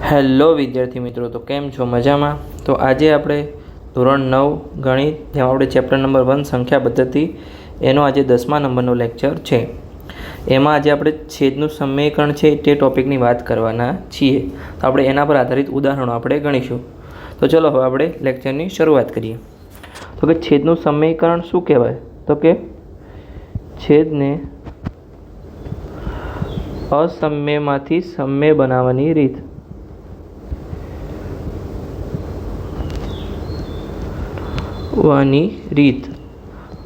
Hello વિદ્યાર્થી મિત્રો, તો કેમ છો? મજામાં? તો આજે આપણે ધોરણ 9 ગણિત, જેમાં આપણે ચેપ્ટર નંબર 1 સંખ્યા પદ્ધતિ, એનો આજે 10મા નંબરનો લેક્ચર છે. એમાં આજે આપણે છેદનું સમીકરણ છે તે ટૉપિકની વાત કરવાના છીએ. તો આપણે એના પર આધારિત ઉદાહરણો આપણે ગણીશું. તો ચલો હવે આપણે લેક્ચરની શરૂઆત કરીએ. તો કે છેદનું સમીકરણ શું કહેવાય? તો કે છેદને અસમ્યમાંથી સમ્ય બનાવવાની રીત.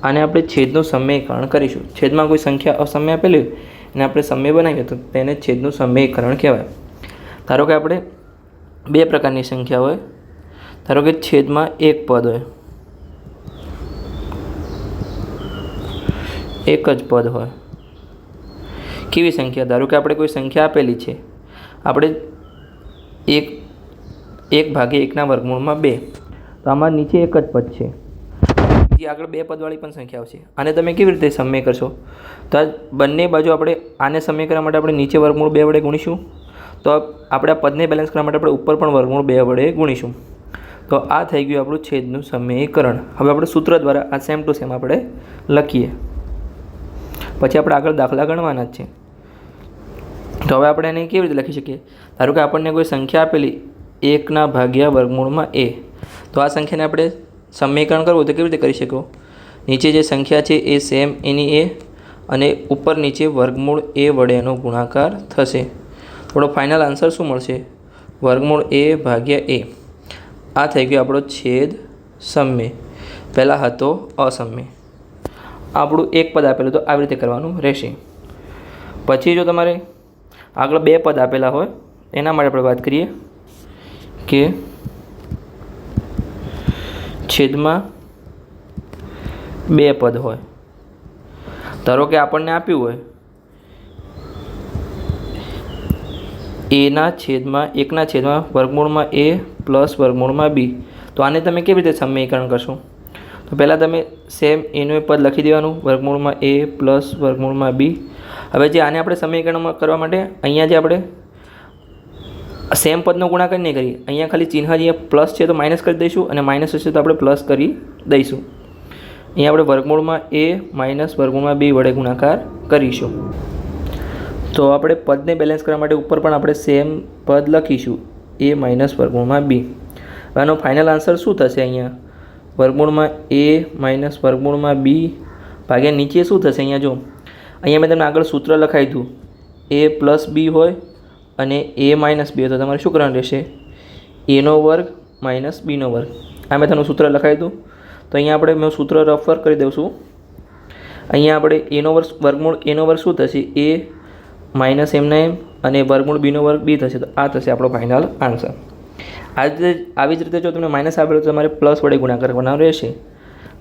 આને આપણે છેદનું સમીકરણ કરીશું. છેદમાં કોઈ સંખ્યા અસમ્ય આપેલી હોય અને આપણે સમ્ય બનાવીએ તો તેને છેદનું સમીકરણ કહેવાય. ધારો કે આપણે બે પ્રકારની સંખ્યા હોય. ધારો કે છેદમાં એક પદ હોય, એક જ પદ હોય. કેવી સંખ્યા? ધારો કે આપણે કોઈ સંખ્યા આપેલી છે, આપણે એક ભાગે એકના વર્ગમૂળમાં 2. તો આમાં નીચે એક જ પદ છે, બીજી આગળ બે પદવાળી પણ સંખ્યા આવશે. આને તમે કેવી રીતે સમ્ય કરશો? તો આ બંને બાજુ આપણે આને સમ્ય કરવા માટે આપણે નીચે વર્ગમૂળ 2 વડે ગુણીશું. તો આપણે આ પદને બેલેન્સ કરવા માટે આપણે ઉપર પણ વર્ગમૂળ 2 વડે ગુણીશું. તો આ થઈ ગયું આપણું છેદનું સમીકરણ. હવે આપણે સૂત્ર દ્વારા આ સેમ ટુ સેમ આપણે લખીએ, પછી આપણે આગળ દાખલા ગણવાના જ છે. તો હવે આપણે એને કેવી રીતે લખી શકીએ? ધારો કે આપણને કોઈ સંખ્યા આપેલી 1 ભાગ્યા વર્ગમૂળમાં a. તો આ સંખ્યાને આપણે સમીકરણ કરવું તો કેવી રીતે કરી શકો? નીચે જે સંખ્યા છે એ સેમ એની a, અને ઉપર નીચે વર્ગમૂળ a વડે એનો ગુણાકાર થશે. થોડો ફાઇનલ આન્સર શું મળશે? વર્ગમૂળ a ભાગ્યા a. આ થઈ ગયો આપણો છેદ સમ્ય. પહેલાં હતો અસમ્ય. આપણું એક પદ આપેલું તો આવી રીતે કરવાનું રહેશે. પછી જો તમારે આગળ બે પદ આપેલા હોય, એના માટે આપણે વાત કરીએ કે છેદમાં બે પદ હોય. ધારો કે આપણને આપ્યું હોય એકના છેદમાં વર્ગમૂળમાં a પ્લસ વર્ગમૂળમાં b. તો આને તમે કેવી રીતે સમીકરણ કરશો? તો પહેલાં તમે સેમ એનું પદ લખી દેવાનું, વર્ગમૂળમાં a પ્લસ વર્ગમૂળમાં b. હવે જે આને આપણે સમીકરણમાં કરવા માટે અહીંયા જે આપણે સેમ પદનો ગુણાકાર નહીં કરીએ, અહીંયા ખાલી ચિહ્ન જે પ્લસ છે તો માઇનસ કરી દઈશું, અને માઇનસ હશે તો આપણે પ્લસ કરી દઈશું. અહીંયા આપણે વર્ગમૂળમાં a માઇનસ વર્ગમૂળમાં b વડે ગુણાકાર કરીશું. તો આપણે પદને બેલેન્સ કરવા માટે ઉપર પણ આપણે સેમ પદ લખીશું, a માઇનસ વર્ગમૂળમાં b. આનો ફાઇનલ આન્સર શું થશે? અહીંયા વર્ગમૂળમાં a માઇનસ વર્ગમૂળમાં b ભાગ્યા નીચે શું થશે? અહીંયા જો, અહીંયા મેં તમને આગળ સૂત્ર લખાવી દીધું, a પ્લસ b હોય અને a માઇનસ b હોય તો તમારે શું કરવાનું રહેશે? a નો વર્ગ માઇનસ b નો વર્ગ. આ મેં તમને સૂત્ર લખાવી દીધું. તો અહીંયા આપણે મેં સૂત્ર રફર કરી દઉં છું. અહીંયા આપણે a નો વર્ગ વર્ગમૂળ a નો વર્ગ શું થશે? a માઇનસ એમના એમ, અને વર્ગમૂળ b નો વર્ગ b થશે. તો આ થશે આપણો ફાઇનલ આન્સર. આવી જ રીતે જો તમને માઇનસ આપેલું તો તમારે પ્લસ વડે ગુણાકાર કરવાનો રહેશે.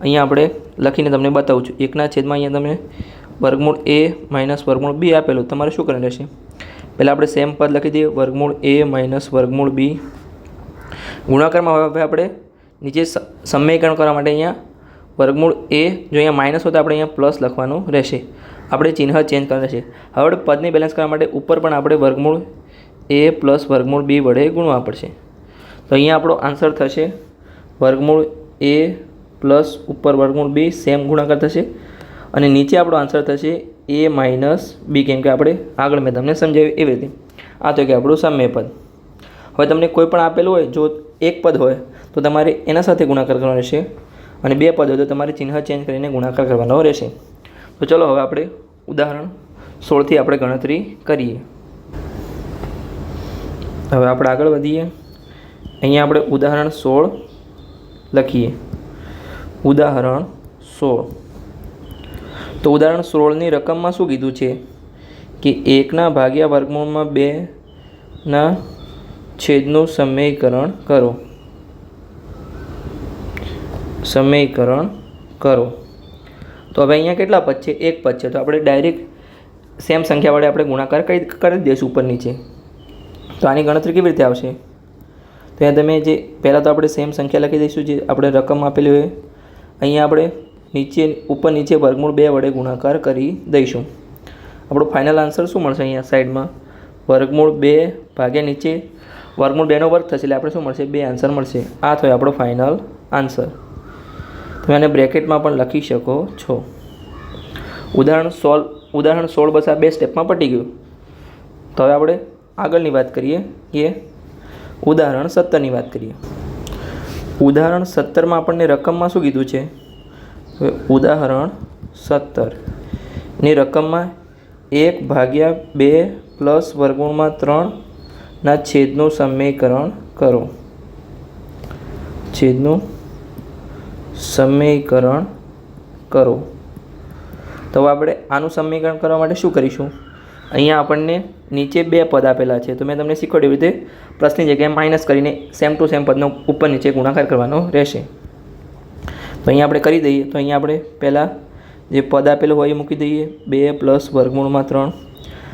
અહીંયા આપણે લખીને તમને બતાવું છું. એકના છેદમાં અહીંયા તમે વર્ગમૂળ a માઇનસ વર્ગમૂળ b આપેલું, તમારે શું કરવાનું રહેશે? પહેલાં આપણે સેમ પદ લખી દઈએ, વર્ગમૂળ a માઇનસ વર્ગમૂળ b. ગુણાકારમાં હવે આપણે નીચે સમીકરણ કરવા માટે અહીંયા વર્ગમૂળ a, જો અહીંયા માઇનસ હોય તો આપણે અહીંયા પ્લસ લખવાનું રહેશે. આપણે ચિહ્ન ચેન્જ કરવાનું રહેશે. હવે આપણે પદને બેલેન્સ કરવા માટે ઉપર પણ આપણે વર્ગમૂળ a પ્લસ વર્ગમૂળ b વડે ગુણવા પડશે. તો અહીંયા આપણો આન્સર થશે વર્ગમૂળ a પ્લસ ઉપર વર્ગમૂળ b, સેમ ગુણાકાર થશે, અને નીચે આપણો આન્સર થશે a માઇનસ b, કેમ કે આપણે આગળ મેં તમને સમજાવ્યું એવી રીતે. આ તો કે આપણું સમ્ય પદ. હવે તમને કોઈ પણ આપેલું હોય, જો એક પદ હોય તો તમારે એના સાથે ગુણાકાર કરવાનો રહેશે, અને બે પદ હોય તો તમારે ચિહ્ન ચેન્જ કરીને ગુણાકાર કરવાનો રહેશે. તો ચલો હવે આપણે ઉદાહરણ 16થી આપણે ગણતરી કરીએ. હવે આપણે આગળ વધીએ. અહીંયા આપણે ઉદાહરણ 16 લખીએ. ઉદાહરણ 16. તો ઉદાહરણ 16ની રકમમાં શું કીધું છે કે 1 ભાગ્યા વર્ગમૂળમાં 2 છેદનું સમીકરણ કરો. સમીકરણ કરો. તો હવે અહીંયા કેટલા પદ છે? એક પદ છે. તો આપણે ડાયરેક્ટ સેમ સંખ્યા વડે આપણે ગુણાકાર કરી દઈશું ઉપર નીચે. તો આની ગણતરી કેવી રીતે આવશે? તો અહીંયા તમે જે પહેલાં તો આપણે સેમ સંખ્યા લખી દઈશું જે આપણે રકમ આપેલી હોય. અહીંયા આપણે ઉપર નીચે વર્ગમૂળ 2 વડે ગુણાકાર કરી દઈશું. આપણો ફાઇનલ આન્સર શું મળશે? અહીંયા સાઈડમાં વર્ગમૂળ 2 ભાગ્યા નીચે વર્ગમૂળ 2નો વર્ગ થશે એટલે આપણે શું મળશે? 2 આન્સર મળશે. આ થયો આપણો ફાઇનલ આન્સર. તમે આને બ્રેકેટમાં પણ લખી શકો છો. ઉદાહરણ 16 બસ આ 2 સ્ટેપમાં પટી ગયું. તો હવે આપણે આગળની વાત કરીએ કે ઉદાહરણ 17ની વાત કરીએ. ઉદાહરણ 17માં આપણને રકમમાં શું કીધું છે? હવે ઉદાહરણ 17ની રકમમાં 1/2 પ્લસ વર્ગમૂળમાં 3 છેદનું સમીકરણ કરો. છેદનું સમીકરણ કરો. તો આપણે આનું સમીકરણ કરવા માટે શું કરીશું? અહીંયા આપણને નીચે 2 પદ આપેલા છે. તો મેં તમને શીખવાડ્યું રીતે પ્લસની જગ્યાએ માઇનસ કરીને સેમ ટુ સેમ પદનો ઉપર નીચે ગુણાકાર કરવાનો રહેશે. તો અહીંયા આપણે કરી દઈએ. તો અહીંયા આપણે પહેલાં જે પદ આપેલું હોય એ મૂકી દઈએ. 2 પ્લસ વર્ગમૂળમાં 3.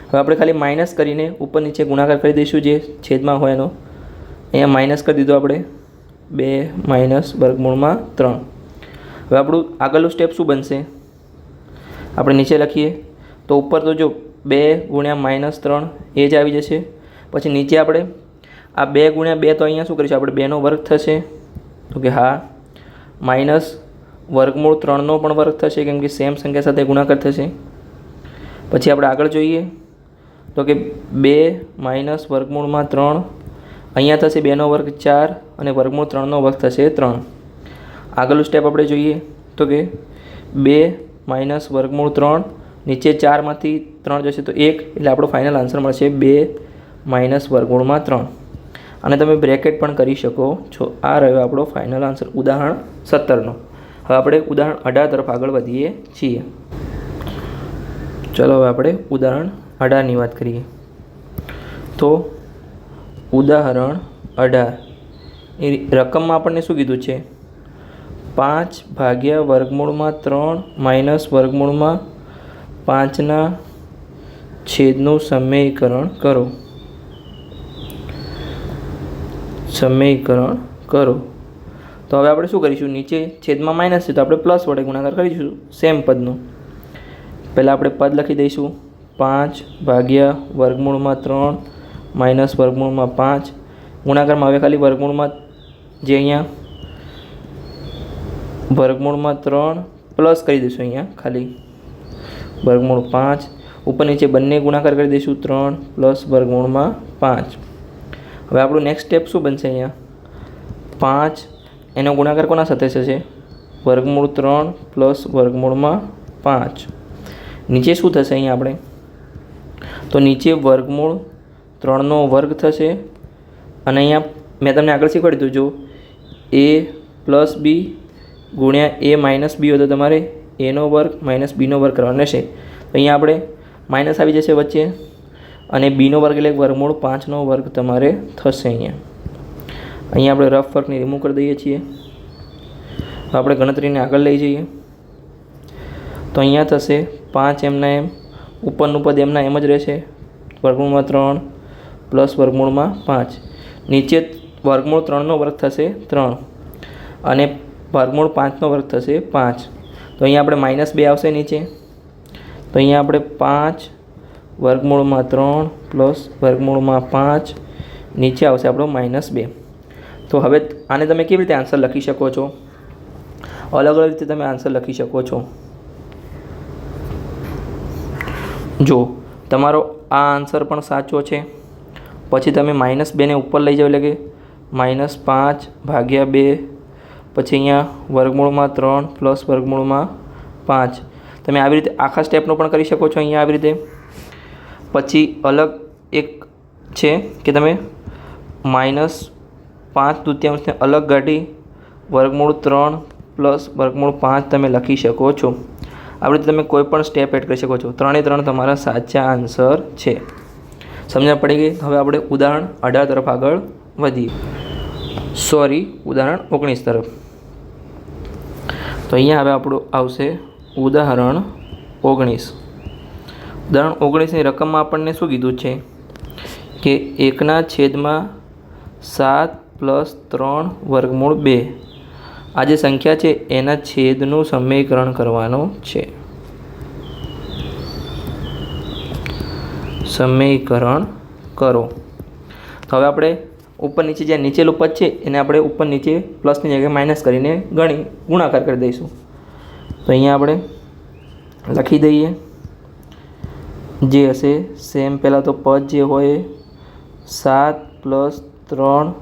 હવે આપણે ખાલી માઇનસ કરીને ઉપર નીચે ગુણાકાર કરી દઈશું જે છેદમાં હોય એનો. અહીંયા માઇનસ કરી દીધો આપણે 2 માઇનસ વર્ગમૂળમાં 3. હવે આપણું આગળનું સ્ટેપ શું બનશે? આપણે નીચે લખીએ તો ઉપર તો જો 2 ગુણ્યા માઇનસ 3 એ જ આવી જશે. પછી નીચે આપણે આ 2 ગુણ્યા 2 તો અહીંયા શું કરીશું? આપણે 2નો વર્ગ થશે. તો કે હા, માઇનસ વર્ગમૂળ 3નો પણ વર્ગ થશે કેમ કે સેમ સંખ્યા સાથે ગુણાકાર થશે. પછી આપણે આગળ જોઈએ તો કે 2 માઇનસ વર્ગમૂળમાં 3 અહીંયા થશે 2નો વર્ગ 4 અને વર્ગમૂળ 3નો વર્ગ થશે 3. આગળનું સ્ટેપ આપણે જોઈએ તો કે 2 માઇનસ વર્ગમૂળ 3 નીચે 4માંથી 3 જશે તો 1 એટલે આપણો ફાઇનલ આન્સર મળશે 2 માઇનસ વર્ગમૂળમાં 3. અને તમે બ્રેકેટ પણ કરી શકો છો. આ રહ્યો આપણો ફાઇનલ આન્સર ઉદાહરણ 17નો. હવે આપણે ઉદાહરણ 18 તરફ આગળ વધીએ છીએ. ચલો હવે આપણે ઉદાહરણ 18ની વાત કરીએ. તો ઉદાહરણ 18 એ રકમમાં આપણને શું કીધું છે? 5 વર્ગમૂળમાં 3 માઇનસ વર્ગમૂળમાં 5 છેદનું સમીકરણ કરો. સમીકરણ કરો. તો હવે આપણે શું કરીશું? નીચે છેદમાં માઇનસ છે તો આપણે પ્લસ વડે ગુણાકાર કરીશું સેમ પદનું. પહેલાં આપણે પદ લખી દઈશું 5 વર્ગમૂળમાં 3 માઇનસ વર્ગમૂળમાં 5. ગુણાકારમાં હવે ખાલી વર્ગમૂળમાં જે અહીંયા વર્ગમૂળમાં 3 પ્લસ કરી દઈશું. અહીંયા ખાલી વર્ગમૂળ 5 ઉપર નીચે બંને ગુણાકાર કરી દઈશું 3 પ્લસ વર્ગમૂળમાં 5. હવે આપણું નેક્સ્ટ સ્ટેપ શું બનશે? અહીંયા 5 એનો ગુણાકાર કોના સાથે થશે? વર્ગમૂળ 3 પ્લસ વર્ગમૂળમાં 5. નીચે શું થશે? અહીંયા આપણે તો નીચે વર્ગમૂળ 3નો વર્ગ થશે. અને અહીંયા મેં તમને આગળ શીખવાડી દીધું, જો a પ્લસ બી ગુણ્યા a માઇનસ બી હોય તો તમારે એનો વર્ગ માઇનસ બીનો વર્ગ કરવાનો રહેશે. તો અહીંયા આપણે માઇનસ આવી જશે વચ્ચે અને બીનો વર્ગ એટલે વર્ગમૂળ 5નો વર્ગ તમારે થશે. અહીંયા આપણે રફ વર્કને રિમૂવ કરી દઈએ છીએ. તો આપણે ગણતરીને આગળ લઈ જઈએ તો અહીંયા થશે 5 એમના એમ, ઉપરનું પદ એમના એમ જ રહેશે, વર્ગમૂળમાં 3 પ્લસ વર્ગમૂળમાં 5. નીચે વર્ગમૂળ 3નો વર્ગ થશે 3 અને વર્ગમૂળ 5નો વર્ગ થશે 5. તો અહીંયા આપણે -2 આવશે નીચે. તો અહીંયા આપણે 5 વર્ગમૂળમાં 3 પ્લસ વર્ગમૂળમાં 5 નીચે આવશે આપણો -2. તો હવે આને તમે કેવી રીતે આન્સર લખી શકો છો? અલગ અલગ રીતે તમે આન્સર લખી શકો છો. જો તમારો આ આન્સર પણ સાચો છે પછી તમે -2ને ઉપર લઈ જાઓ એટલે કે -5/2 પછી અહીંયા વર્ગમૂળમાં 3 પ્લસ વર્ગમૂળમાં 5. તમે આવી રીતે આખા સ્ટેપનો પણ કરી શકો છો. અહીંયા આવી રીતે પછી અલગ એક છે કે તમે -5/2 અલગ કાઢી વર્ગમૂળ 3 પ્લસ વર્ગમૂળ 5 તમે લખી શકો છો. આવી રીતે તમે કોઈ પણ સ્ટેપ એડ કરી શકો છો. 3 તમારા સાચા આન્સર છે. સમજણ પડી ગઈ? હવે આપણે ઉદાહરણ 18 તરફ આગળ વધીએ. ઉદાહરણ 19 તરફ. તો અહીંયા હવે આપણું આવશે ઉદાહરણ 19. ઉદાહરણ 19ની રકમમાં આપણને શું કીધું છે કે 1/7 પ્લસ 3 વર્ગમૂળ 2 આ જે સંખ્યા છે એના છેદનું સમીકરણ કરવાનું છે. સમીકરણ કરો. તો હવે આપણે ઉપર નીચે જ્યાં નીચેલું પદ છે એને આપણે ઉપર નીચે પ્લસની જગ્યાએ માઇનસ કરીને ગુણાકાર કરી દઈશું. તો અહીંયા આપણે લખી દઈએ જે હશે સેમ. પહેલાં તો પદ જે હોય 7 + 3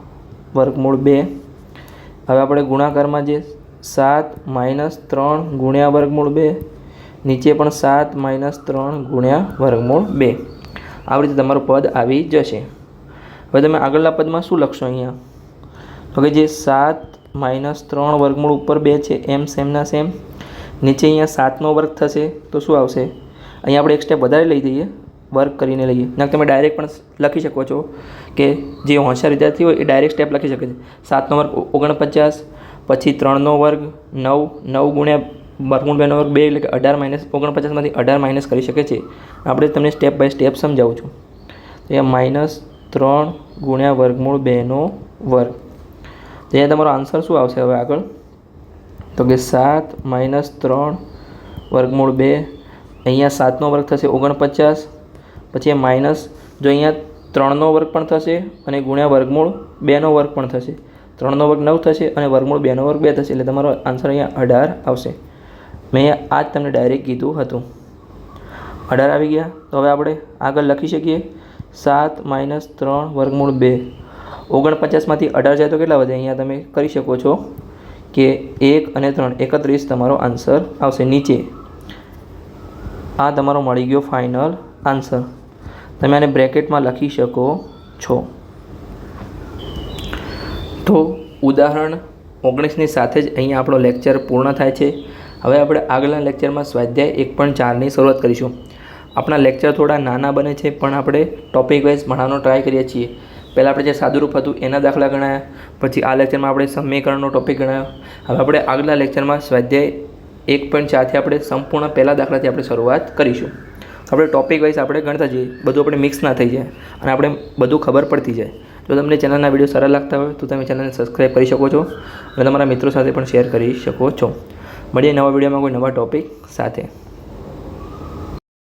વર્ગમૂળ 2. હવે આપણે ગુણાકારમાં જે 7 - 3 ગુણ્યા વર્ગમૂળ 2, નીચે પણ 7 - 3 ગુણ્યા વર્ગમૂળ 2. આવી રીતે તમારું પદ આવી જશે. હવે તમે આગળના પદમાં શું લખશો અહીંયા? તો કે જે 7 - 3 વર્ગમૂળ ઉપર 2 છે એમ સેમના સેમ. નીચે અહીંયા 7નો વર્ગ થશે તો શું આવશે? અહીંયા આપણે એક સ્ટેપ વધારે લઈ દઈએ, વર્ગ કરીને લઈએ. ના તમે ડાયરેક્ટ પણ લખી શકો છો કે જે હોશિયાર વિદ્યાર્થી હોય એ ડાયરેક્ટ સ્ટેપ લખી શકે છે. 7નો વર્ગ 49, પછી 3નો વર્ગ 9, 9 ગુણ્યા વર્ગમૂળ 2નો વર્ગ 2 એટલે કે 18 - 49માંથી 18 માઇનસ કરી શકે છે. આપણે તમને સ્ટેપ બાય સ્ટેપ સમજાવું છું. તો અહીંયા -3 ગુણ્યા વર્ગમૂળ 2નો વર્ગ. તો અહીંયા તમારો આન્સર શું આવશે હવે આગળ? તો કે 7 - 3 વર્ગમૂળ 2. અહીંયા 7નો વર્ગ થશે 49, પછી માઇનસ, જો અહીંયા 3નો વર્ગ પણ થશે અને ગુણ્યા વર્ગમૂળ 2નો વર્ગ પણ થશે. 3નો વર્ગ 9 થશે અને વર્ગમૂળ 2નો વર્ગ 2 થશે. એટલે તમારો આન્સર અહીંયા 18 આવશે. મેં આ જ તમને ડાયરેક્ટ કીધું હતું. 18 આવી ગયા. તો હવે આપણે આગળ લખી શકીએ 7 - 3 વર્ગમૂળ 2. 49માંથી 18 જાય તો કેટલા વધે? અહીંયા તમે કરી શકો છો કે 1 અને 3 31 તમારો આન્સર આવશે નીચે. આ તમારો મળી ગયો ફાઇનલ આન્સર. તમે આને બ્રેકેટમાં લખી શકો છો. તો ઉદાહરણ 19ની સાથે જ અહીંયા આપણો લેક્ચર પૂર્ણ થાય છે. હવે આપણે આગળના લેક્ચરમાં સ્વાધ્યાય 1.4ની શરૂઆત કરીશું. આપણા લેક્ચર થોડા નાના બને છે પણ આપણે ટોપિક વાઇઝ ભણવાનો ટ્રાય કરીએ છીએ. પહેલાં આપણે જે સાદુરૂપ હતું એના દાખલા ગણાયા, પછી આ લેક્ચરમાં આપણે સમીકરણનો ટોપિક ગણાયો. હવે આપણે આગળના લેક્ચરમાં સ્વાધ્યાય 1.4થી આપણે સંપૂર્ણ પહેલા દાખલાથી આપણે શરૂઆત કરીશું. આપણે ટોપિક વાઇઝ આપણે ગણતા જઈએ, બધું આપણે મિક્સ ના થઈ જાય અને આપણે બધું ખબર પડતી જાય. જો તમને ચેનલના વિડીયો સારા લાગતા હોય તો તમે ચેનલને સબસ્ક્રાઈબ કરી શકો છો અને તમારા મિત્રો સાથે પણ શેર કરી શકો છો. મળીએ નવા વિડીયોમાં કોઈ નવા ટોપિક સાથે.